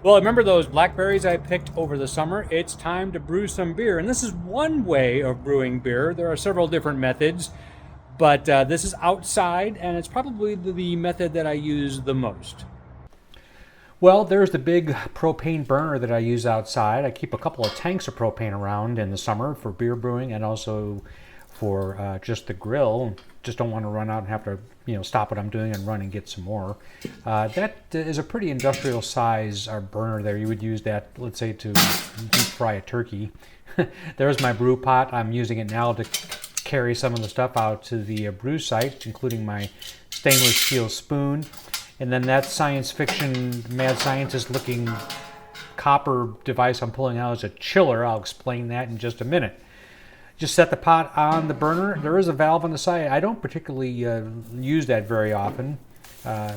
Well, remember those blackberries I picked over the summer? It's time to brew some beer. And this is one way of brewing beer. There are several different methods, but this is outside, and it's probably the method that I use the most. Well, there's the big propane burner that I use outside. I keep a couple of tanks of propane around in the summer for beer brewing and also for just the grill. Just don't want to run out and have to, stop what I'm doing and run and get some more. That is a pretty industrial size burner there. You would use that, let's say, to deep fry a turkey. There's my brew pot. I'm using it now to carry some of the stuff out to the brew site, including my stainless steel spoon. And then that science fiction mad scientist looking copper device I'm pulling out is a chiller. I'll explain that in just a minute. Just set the pot on the burner. There is a valve on the side. I don't particularly use that very often.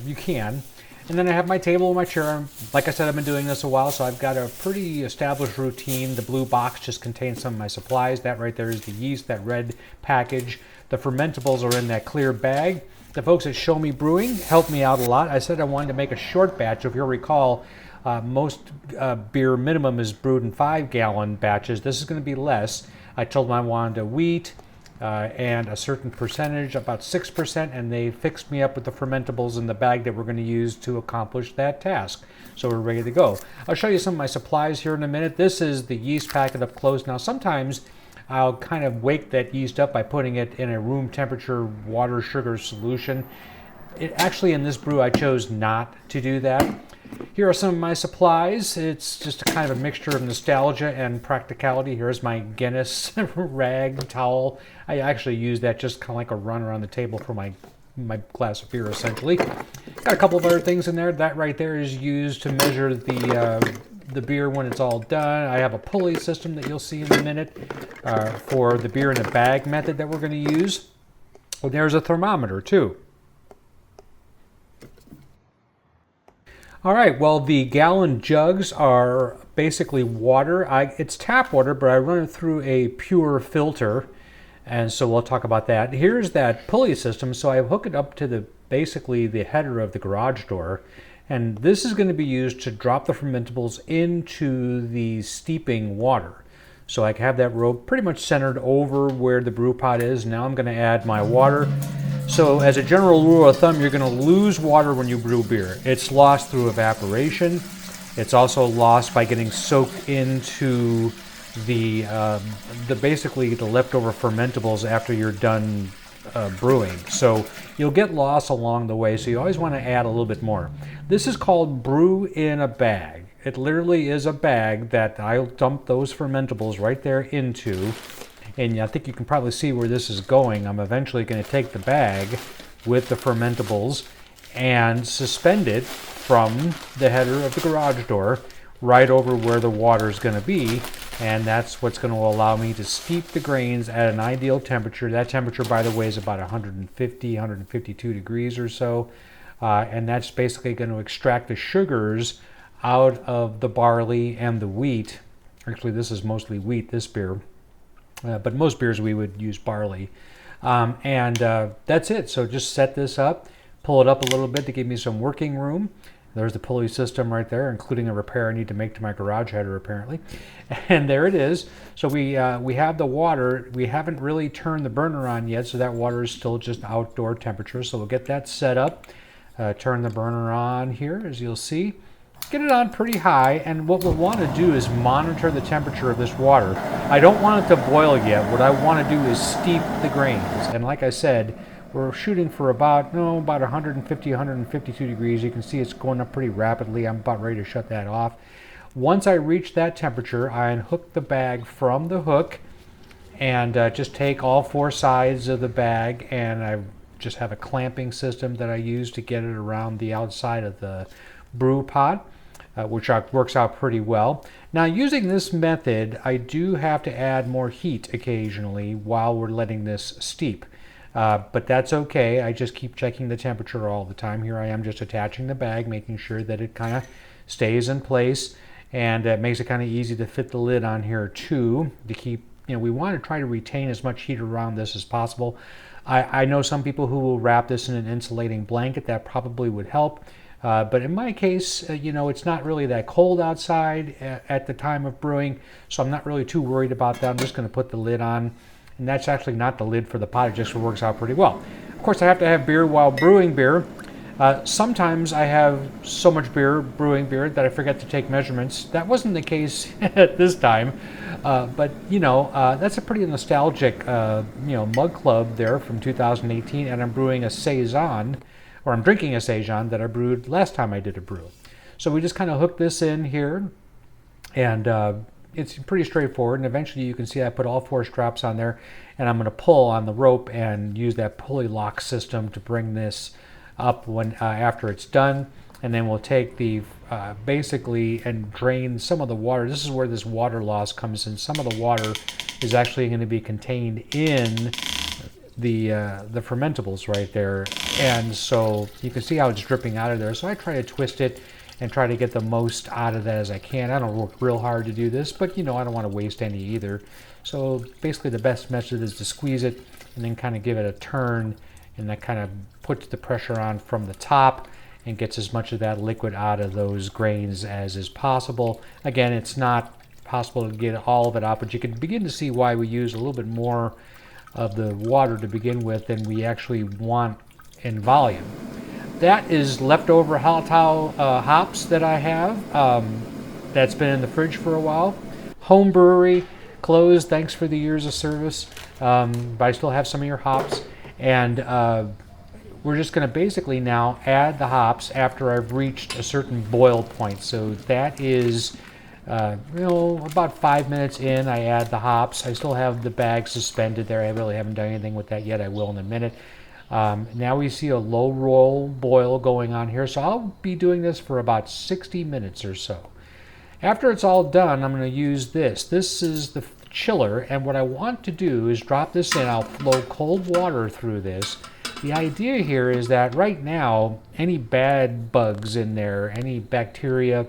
You can. And then I have my table and my chair. Like I said, I've been doing this a while, so I've got a pretty established routine. The blue box just contains some of my supplies. That right there is the yeast, that red package. The fermentables are in that clear bag. The folks at Show Me Brewing helped me out a lot. I said I wanted to make a short batch. If you'll recall, most beer minimum is brewed in 5-gallon batches. This is going to be less. I told them I wanted a wheat and a certain percentage, about 6%, and they fixed me up with the fermentables in the bag that we're going to use to accomplish that task. So we're ready to go. I'll show you some of my supplies here in a minute. This is the yeast packet up close. Now sometimes I'll kind of wake that yeast up by putting it in a room temperature water sugar solution. Actually, in this brew, I chose not to do that. Here are some of my supplies. It's just a kind of a mixture of nostalgia and practicality. Here's my Guinness rag towel. I actually use that just kind of like a run around the table for my glass of beer, essentially. Got a couple of other things in there. That right there is used to measure the beer when it's all done. I have a pulley system that you'll see in a minute for the beer in a bag method that we're going to use. Well, there's a thermometer too. All right, well, the gallon jugs are basically water. It's tap water, but I run it through a pure filter, and so we'll talk about that. Here's that pulley system, so I hook it up to basically the header of the garage door, and this is going to be used to drop the fermentables into the steeping water. So I have that rope pretty much centered over where the brew pot is. Now I'm going to add my water. So as a general rule of thumb, you're going to lose water when you brew beer. It's lost through evaporation. It's also lost by getting soaked into the basically the leftover fermentables after you're done brewing. So you'll get loss along the way. So you always want to add a little bit more. This is called brew in a bag. It literally is a bag that I'll dump those fermentables right there into. And I think you can probably see where this is going. I'm eventually going to take the bag with the fermentables and suspend it from the header of the garage door right over where the water is going to be. And that's what's going to allow me to steep the grains at an ideal temperature. That temperature, by the way, is about 150, 152 degrees or so. And that's basically going to extract the sugars out of the barley and the wheat. Actually, this is mostly wheat, this beer. But most beers we would use barley. And that's it. So just set this up, pull it up a little bit to give me some working room. There's the pulley system right there, including a repair I need to make to my garage header apparently. And there it is. So we have the water. We haven't really turned the burner on yet, so that water is still just outdoor temperature. So we'll get that set up, turn the burner on here, as you'll see. Get it on pretty high, and what we'll want to do is monitor the temperature of this water. I don't want it to boil yet. What I want to do is steep the grains. And like I said, we're shooting for about 150, 152 degrees. You can see it's going up pretty rapidly. I'm about ready to shut that off. Once I reach that temperature, I unhook the bag from the hook and just take all 4 sides of the bag, and I just have a clamping system that I use to get it around the outside of the brew pot, which works out pretty well. Now, using this method, I do have to add more heat occasionally while we're letting this steep. But that's okay. I just keep checking the temperature all the time. Here I am just attaching the bag, making sure that it kind of stays in place, and it makes it kind of easy to fit the lid on here too, to keep, we want to try to retain as much heat around this as possible. I know some people who will wrap this in an insulating blanket. That probably would help. But in my case, it's not really that cold outside at the time of brewing, so I'm not really too worried about that. I'm just going to put the lid on, and that's actually not the lid for the pot. It just works out pretty well. Of course, I have to have beer while brewing beer. Sometimes I have so much beer, brewing beer, that I forget to take measurements. That wasn't the case at this time, but that's a pretty nostalgic, mug club there from 2018, and I'm brewing a saison, or I'm drinking a saison that I brewed last time I did a brew. So we just kind of hook this in here, and it's pretty straightforward. And eventually you can see I put all 4 straps on there, and I'm going to pull on the rope and use that pulley lock system to bring this up when after it's done. And then we'll take the basically and drain some of the water. This is where this water loss comes in. Some of the water is actually going to be contained in the fermentables right there, and so you can see how it's dripping out of there. So I try to twist it and try to get the most out of that as I can. I don't work real hard to do this, but I don't want to waste any either. So basically the best method is to squeeze it and then kind of give it a turn, and that kind of puts the pressure on from the top and gets as much of that liquid out of those grains as is possible. Again, it's not possible to get all of it out, but you can begin to see why we use a little bit more of the water to begin with than we actually want in volume. That is leftover Haltau hops that I have. That's been in the fridge for a while. Home brewery, closed, thanks for the years of service, but I still have some of your hops. And we're just going to basically now add the hops after I've reached a certain boil point. So that is about 5 minutes in, I add the hops. I still have the bag suspended there. I really haven't done anything with that yet. I will in a minute. Now we see a low roll boil going on here. So I'll be doing this for about 60 minutes or so. After it's all done, I'm going to use this. This is the chiller, and what I want to do is drop this in. I'll flow cold water through this. The idea here is that right now, any bad bugs in there, any bacteria,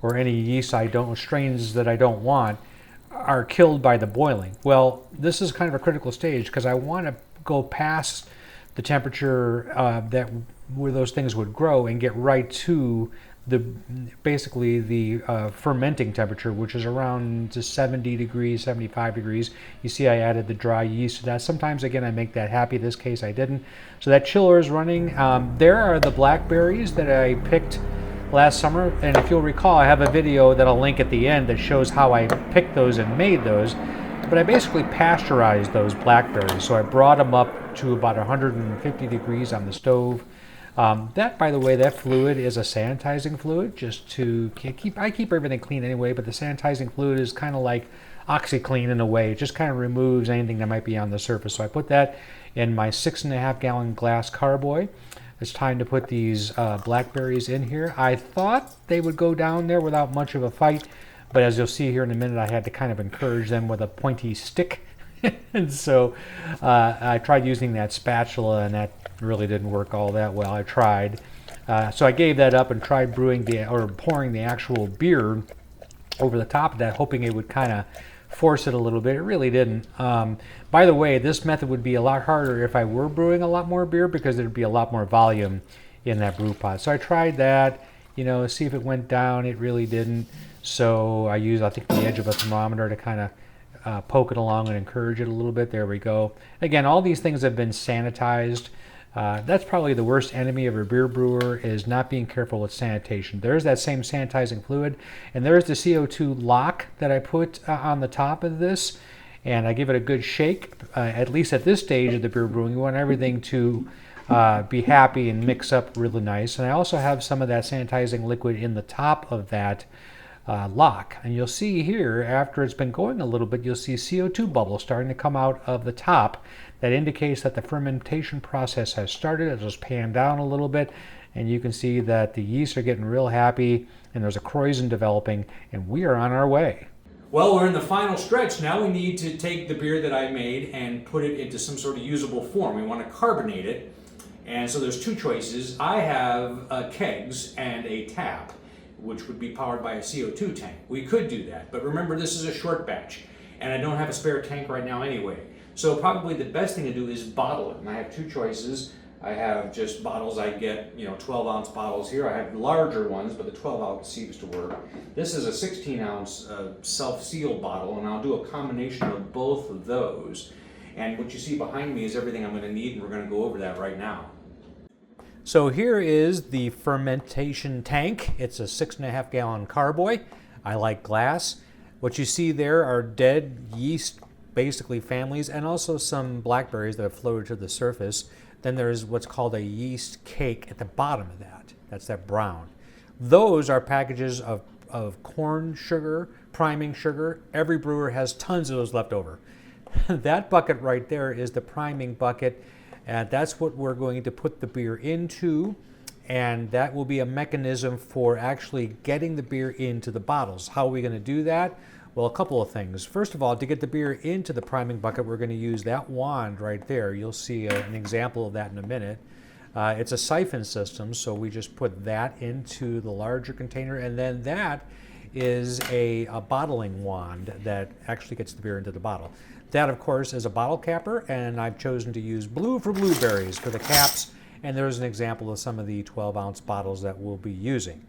or any yeast strains that I don't want, are killed by the boiling. Well, this is kind of a critical stage because I want to go past the temperature where those things would grow and get right to basically the fermenting temperature, which is around 70 degrees, 75 degrees. You see I added the dry yeast to that. Sometimes, again, I make that happy. This case I didn't. So that chiller is running. There are the blackberries that I picked last summer, and if you'll recall, I have a video that I'll link at the end that shows how I picked those and made those. But I basically pasteurized those blackberries. So I brought them up to about 150 degrees on the stove. That, by the way, that fluid is a sanitizing fluid, just to I keep everything clean anyway, but the sanitizing fluid is kind of like OxyClean in a way. It just kind of removes anything that might be on the surface. So I put that in my 6.5 gallon glass carboy. It's time to put these blackberries in here. I thought they would go down there without much of a fight, but as you'll see here in a minute, I had to kind of encourage them with a pointy stick. And so I tried using that spatula, and that really didn't work all that well. I tried. So I gave that up and tried pouring the actual beer over the top of that, hoping it would kind of force it a little bit. It really didn't. By the way, this method would be a lot harder if I were brewing a lot more beer, because there'd be a lot more volume in that brew pot. So I tried that, see if it went down. It really didn't. So I used, I think, the edge of a thermometer to kind of poke it along and encourage it a little bit. There we go. Again, all these things have been sanitized. That's probably the worst enemy of a beer brewer, is not being careful with sanitation. There's that same sanitizing fluid, and there's the CO2 lock that I put on the top of this, and I give it a good shake. At least at this stage of the beer brewing, you want everything to be happy and mix up really nice. And I also have some of that sanitizing liquid in the top of that lock, and you'll see here, after it's been going a little bit, you'll see CO2 bubbles starting to come out of the top. That indicates that the fermentation process has started. It'll just pan down a little bit, and you can see that the yeast are getting real happy, and there's a krausen developing, and we are on our way. Well, we're in the final stretch. Now we need to take the beer that I made and put it into some sort of usable form. We want to carbonate it, and so there's two choices. I have kegs and a tap, which would be powered by a CO2 tank. We could do that, but remember, this is a short batch, and I don't have a spare tank right now anyway. So probably the best thing to do is bottle it. And I have two choices. I have just bottles I get, 12-ounce bottles here. I have larger ones, but the 12-ounce seems to work. This is a 16-ounce self-sealed bottle, and I'll do a combination of both of those. And what you see behind me is everything I'm going to need, and we're going to go over that right now. So here is the fermentation tank. It's a 6.5 gallon carboy. I like glass. What you see there are dead yeast, basically families, and also some blackberries that have floated to the surface. Then there's what's called a yeast cake at the bottom of that. That's that brown. Those are packages of corn sugar, priming sugar. Every brewer has tons of those left over. That bucket right there is the priming bucket, and that's what we're going to put the beer into, and that will be a mechanism for actually getting the beer into the bottles. How are we going to do that? Well, a couple of things. First of all, to get the beer into the priming bucket, we're going to use that wand right there. You'll see an example of that in a minute. It's a siphon system, so we just put that into the larger container, and then that is a bottling wand that actually gets the beer into the bottle. That, of course, is a bottle capper, and I've chosen to use blue for blueberries for the caps, and there's an example of some of the 12-ounce bottles that we'll be using.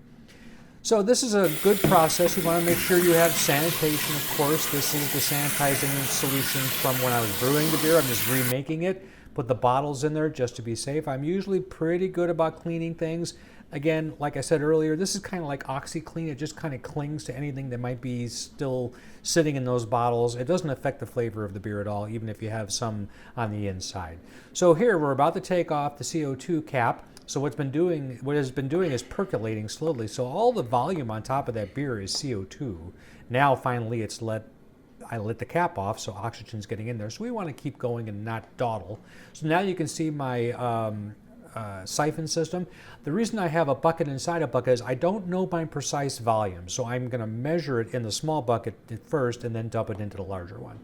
So this is a good process. You want to make sure you have sanitation, of course. This is the sanitizing solution from when I was brewing the beer. I'm just remaking it. Put the bottles in there just to be safe. I'm usually pretty good about cleaning things. Again, like I said earlier, this is kind of like OxyClean. It just kind of clings to anything that might be still sitting in those bottles. It doesn't affect the flavor of the beer at all, even if you have some on the inside. So here, we're about to take off the CO2 cap. So what it's been doing is percolating slowly. So all the volume on top of that beer is CO2. Now finally I lit the cap off, so oxygen's getting in there. So we want to keep going and not dawdle. So now you can see my siphon system. The reason I have a bucket inside a bucket is I don't know my precise volume. So I'm going to measure it in the small bucket first and then dump it into the larger one.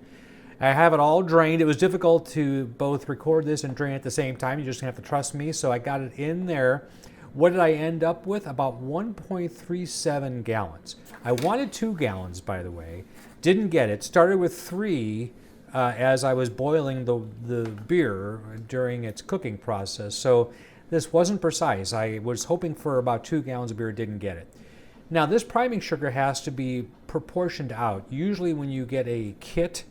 I have it all drained. It was difficult to both record this and drain at the same time. You just have to trust me. So I got it in there. What did I end up with? About 1.37 gallons. I wanted 2 gallons, by the way. Didn't get it. Started with 3 as I was boiling the beer during its cooking process. So this wasn't precise. I was hoping for about 2 gallons of beer. Didn't get it. Now this priming sugar has to be proportioned out. Usually when you get a kit,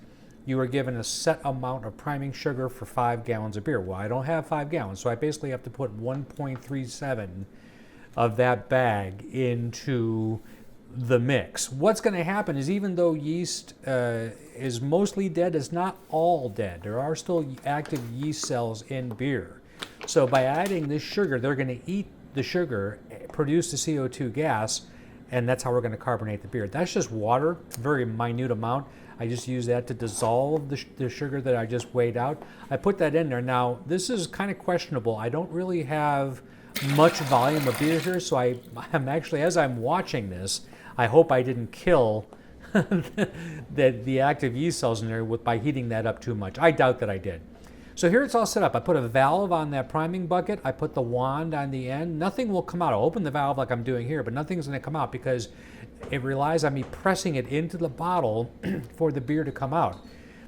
you are given a set amount of priming sugar for 5 gallons of beer. Well, I don't have 5 gallons, so I basically have to put 1.37 of that bag into the mix. What's going to happen is even though yeast is mostly dead, it's not all dead. There are still active yeast cells in beer. So by adding this sugar, they're going to eat the sugar, produce the CO2 gas, and that's how we're going to carbonate the beer. That's just water, very minute amount. I just use that to dissolve the sugar that I just weighed out. I put that in there. Now, this is kind of questionable. I don't really have much volume of beer here, so I'm actually, as I'm watching this, I hope I didn't kill the active yeast cells in there by heating that up too much. I doubt that I did. So here it's all set up. I put a valve on that priming bucket. I put the wand on the end. Nothing will come out. I'll open the valve like I'm doing here, but nothing's going to come out because it relies on me pressing it into the bottle for the beer to come out.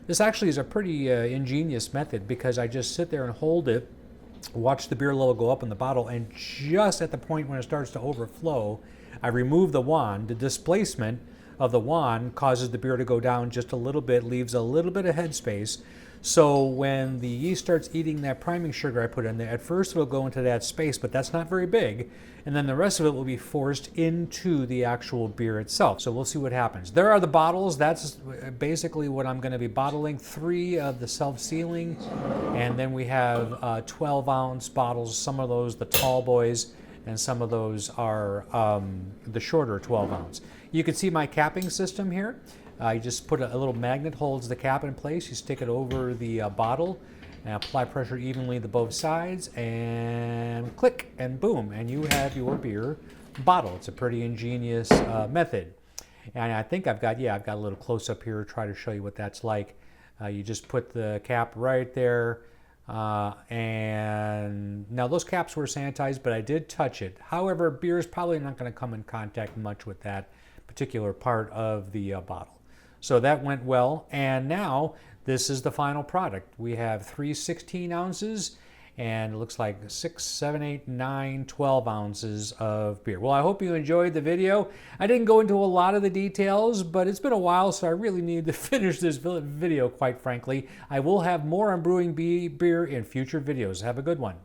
This actually is a pretty ingenious method because I just sit there and hold it, watch the beer level go up in the bottle, and just at the point when it starts to overflow, I remove the wand. The displacement of the wand causes the beer to go down just a little bit, leaves a little bit of headspace. So when the yeast starts eating that priming sugar I put in there, at first it'll go into that space, but that's not very big. And then the rest of it will be forced into the actual beer itself. So we'll see what happens. There are the bottles. That's basically what I'm going to be bottling. 3 of the self-sealing. And then we have 12-ounce bottles. Some of those, the tall boys, and some of those are the shorter 12-ounce. You can see my capping system here. You just put a little magnet holds the cap in place. You stick it over the bottle and apply pressure evenly to both sides and click and boom, and you have your beer bottle. It's a pretty ingenious method. And I think I've got a little close up here to try to show you what that's like. You just put the cap right there. And now those caps were sanitized, but I did touch it. However, beer is probably not going to come in contact much with that particular part of the bottle. So that went well, and now this is the final product. We have 3 16 ounces, and it looks like 6, 7, 8, 9, 12 ounces of beer. Well, I hope you enjoyed the video. I didn't go into a lot of the details, but it's been a while, so I really need to finish this video, quite frankly. I will have more on brewing beer in future videos. Have a good one.